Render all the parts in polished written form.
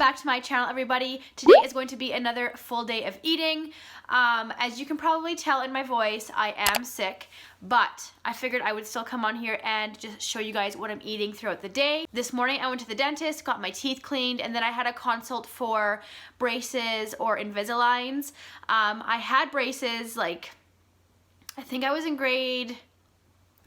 back to my channel, everybody. Today is going to be another full day of eating. As you can probably tell in my voice, I am sick, but I figured I would still come on here and just show you guys what I'm eating throughout the day. This morning I went to the dentist, got my teeth cleaned, and then I had a consult for braces or Invisaligns. I had braces, like, I think I was in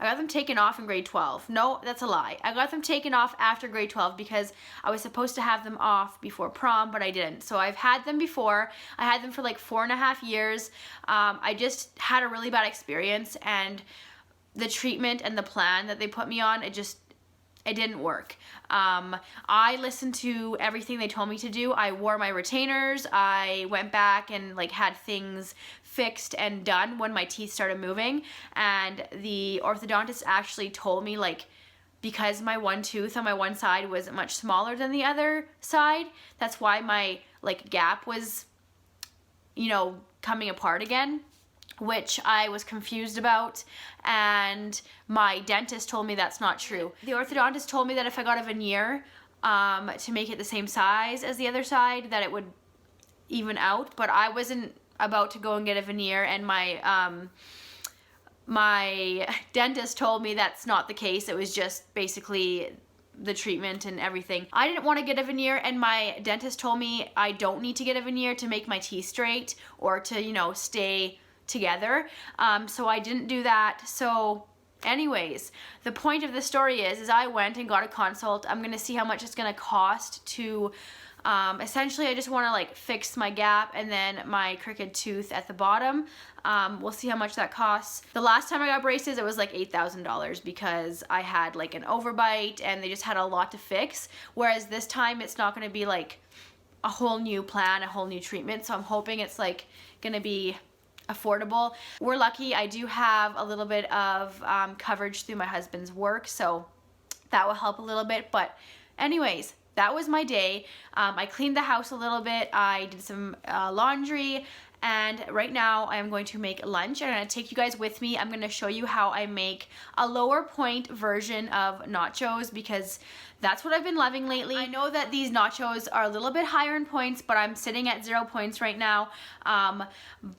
I got them taken off in grade 12. No, that's a lie. I got them taken off after grade 12 because I was supposed to have them off before prom, but I didn't. So I've had them before. I had them for like 4.5 years. I just had a really bad experience, and the treatment and the plan that they put me on, it didn't work. I listened to everything they told me to do. I wore my retainers. I went back and like had things fixed and done when my teeth started moving, and the orthodontist actually told me, like, because my one tooth on my one side was much smaller than the other side, that's why my like gap was, you know, coming apart again, which I was confused about, and my dentist told me that's not true. The orthodontist told me that if I got a veneer to make it the same size as the other side, that it would even out, but I wasn't about to go and get a veneer, and my dentist told me that's not the case. It was just basically the treatment and everything. I didn't want to get a veneer, and my dentist told me I don't need to get a veneer to make my teeth straight or to, you know, stay together. So I didn't do that. So anyways, the point of the story is I went and got a consult. I'm gonna see how much it's gonna cost to essentially, I just want to like fix my gap and then my crooked tooth at the bottom. We'll see how much that costs. The last time I got braces, it was like $8,000 because I had like an overbite and they just had a lot to fix. Whereas this time it's not going to be like a whole new plan, a whole new treatment. So I'm hoping it's like going to be affordable. We're lucky. I do have a little bit of coverage through my husband's work, so that will help a little bit. But anyways, that was my day. I cleaned the house a little bit. I did some laundry, and right now I am going to make lunch. I'm going to take you guys with me. I'm going to show you how I make a lower point version of nachos because that's what I've been loving lately. I know that these nachos are a little bit higher in points, but I'm sitting at 0 points right now.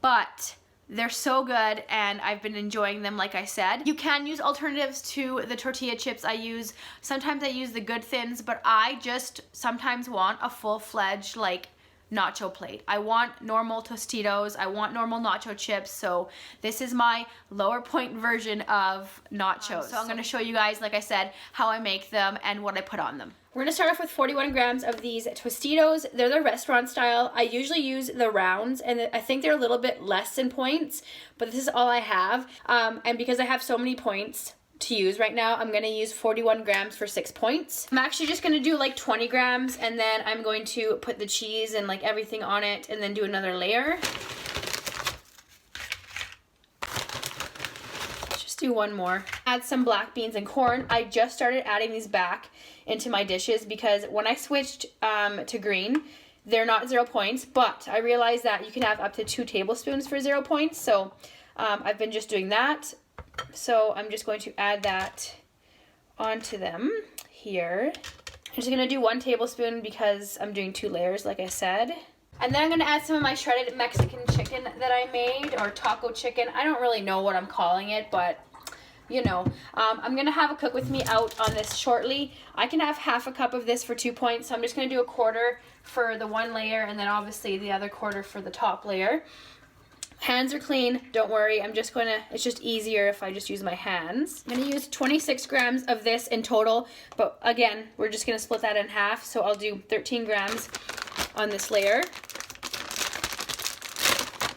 But they're so good, and I've been enjoying them, like I said. You can use alternatives to the tortilla chips I use. Sometimes I use the Good Thins, but I just sometimes want a full-fledged, like, nacho plate. I want normal Tostitos. I want normal nacho chips. So this is my lower point version of nachos. So I'm going to show you guys, like I said, how I make them and what I put on them. We're going to start off with 41 grams of these Tostitos. They're the restaurant style. I usually use the rounds, and I think they're a little bit less in points, but this is all I have. And because I have so many points to use right now, I'm going to use 41 grams for 6 points. I'm actually just going to do like 20 grams, and then I'm going to put the cheese and like everything on it and then do another layer. Do one more. Add some black beans and corn. I just started adding these back into my dishes because when I switched to green, they're not 0 points, but I realized that you can have up to 2 tablespoons for 0 points. So I've been just doing that. So I'm just going to add that onto them here. I'm just going to do 1 tablespoon because I'm doing 2 layers, like I said. And then I'm going to add some of my shredded Mexican chicken that I made, or taco chicken. I don't really know what I'm calling it, but you know. I'm going to have a cook with me out on this shortly. I can have half a cup of this for 2 points, so I'm just going to do a quarter for the one layer and then obviously the other quarter for the top layer. Hands are clean, don't worry. I'm just going to, it's just easier if I just use my hands. I'm going to use 26 grams of this in total, but again, we're just going to split that in half, so I'll do 13 grams on this layer.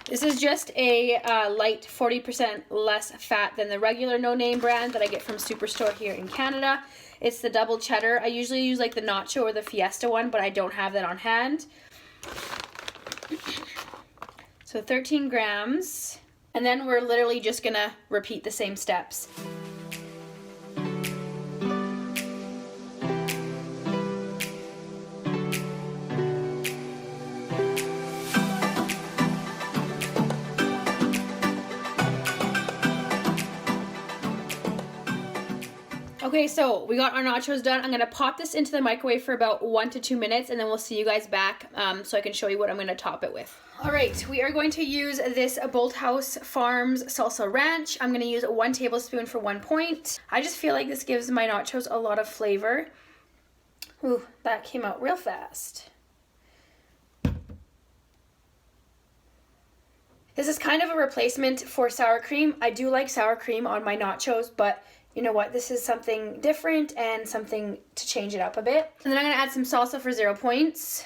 This is just a light 40% less fat than the regular no-name brand that I get from Superstore here in Canada. It's the double cheddar. I usually use like the nacho or the fiesta one, but I don't have that on hand. So 13 grams. And then we're literally just gonna repeat the same steps. Okay, so we got our nachos done. I'm gonna pop this into the microwave for about 1 to 2 minutes, and then we'll see you guys back so I can show you what I'm gonna top it with. All right, we are going to use this Bolthouse Farms salsa ranch. I'm gonna use 1 tablespoon for 1 point. I just feel like this gives my nachos a lot of flavor. Ooh, that came out real fast. This is kind of a replacement for sour cream. I do like sour cream on my nachos, but you know what? This is something different and something to change it up a bit. And then I'm gonna add some salsa for 0 points.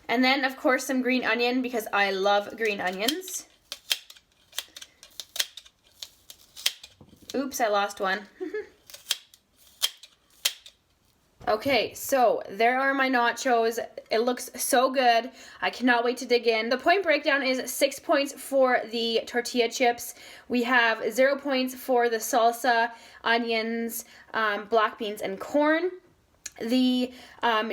And then, of course, some green onion because I love green onions. Oops, I lost one. Okay, so there are my nachos. It looks so good. I cannot wait to dig in. The point breakdown is 6 points for the tortilla chips. We have 0 points for the salsa, onions, black beans, and corn. The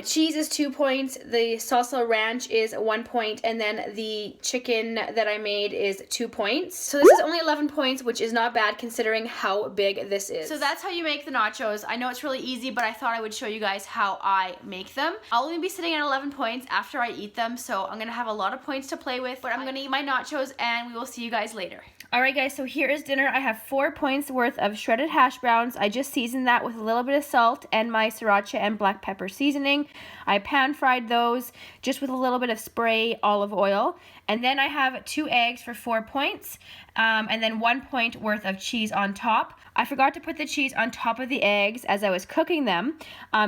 cheese is 2 points, the salsa ranch is 1 point, and then the chicken that I made is 2 points. So this is only 11 points, which is not bad considering how big this is. So that's how you make the nachos. I know it's really easy, but I thought I would show you guys how I make them. I'll only be sitting at 11 points after I eat them, so I'm gonna have a lot of points to play with, but I'm gonna eat my nachos and we will see you guys later. Alright guys, so here is dinner. I have 4 points worth of shredded hash browns. I just seasoned that with a little bit of salt and my sriracha and black pepper seasoning. I pan fried those just with a little bit of spray olive oil. And then I have 2 eggs for 4 points, and then 1 point worth of cheese on top. I forgot to put the cheese on top of the eggs as I was cooking them,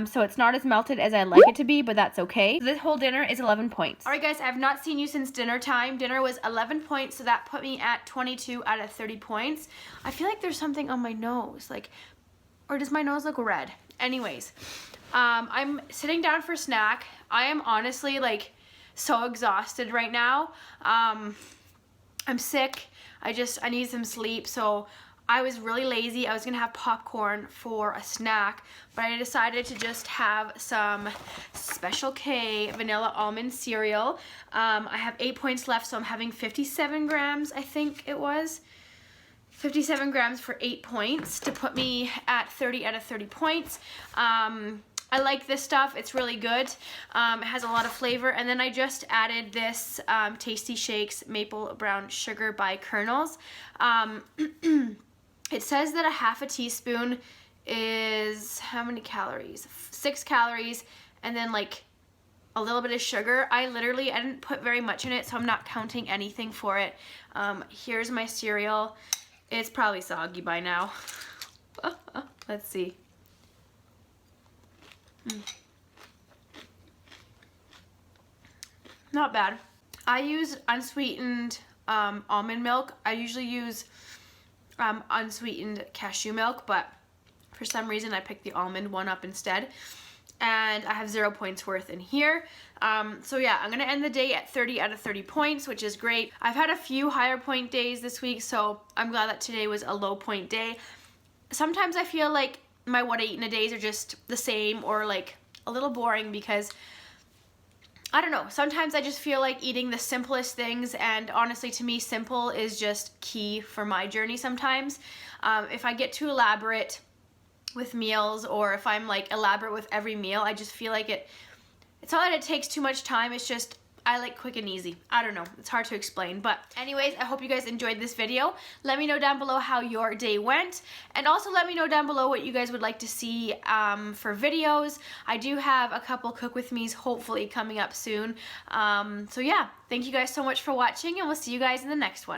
so it's not as melted as I like it to be, but that's okay. So this whole dinner is 11 points. Alright guys, I have not seen you since dinner time. Dinner was 11 points, so that put me at 22 out of 30 points. I feel like there's something on my nose, like, or does my nose look red? Anyways, I'm sitting down for snack. I am honestly like so exhausted right now. I'm sick. I need some sleep, so I was really lazy. I was gonna have popcorn for a snack, but I decided to just have some Special K vanilla almond cereal. I have 8 points left, so I'm having 57 grams, I think it was. 57 grams for 8 points to put me at 30 out of 30 points. I like this stuff. It's really good. It has a lot of flavor. And then I just added this Tasty Shakes Maple Brown Sugar by Kernels. It says that a half a teaspoon is how many calories? 6 calories, and then like a little bit of sugar. I didn't put very much in it, so I'm not counting anything for it. Here's my cereal. It's probably soggy by now. Let's see. Not bad. I use unsweetened almond milk. I usually use unsweetened cashew milk, but for some reason I picked the almond one up instead. And I have 0 points worth in here. So yeah, I'm gonna end the day at 30 out of 30 points, which is great. I've had a few higher point days this week, so I'm glad that today was a low point day. Sometimes I feel like my what I eat in a days are just the same or like a little boring because I don't know, sometimes I just feel like eating the simplest things, and honestly to me simple is just key for my journey sometimes. If I get too elaborate with meals, or if I'm like elaborate with every meal, I just feel like it's not that it takes too much time, it's just I like quick and easy. I don't know, it's hard to explain. But anyways, I hope you guys enjoyed this video. Let me know down below how your day went, and also let me know down below what you guys would like to see for videos. I do have a couple cook with me's hopefully coming up soon. So yeah, thank you guys so much for watching, and we'll see you guys in the next one.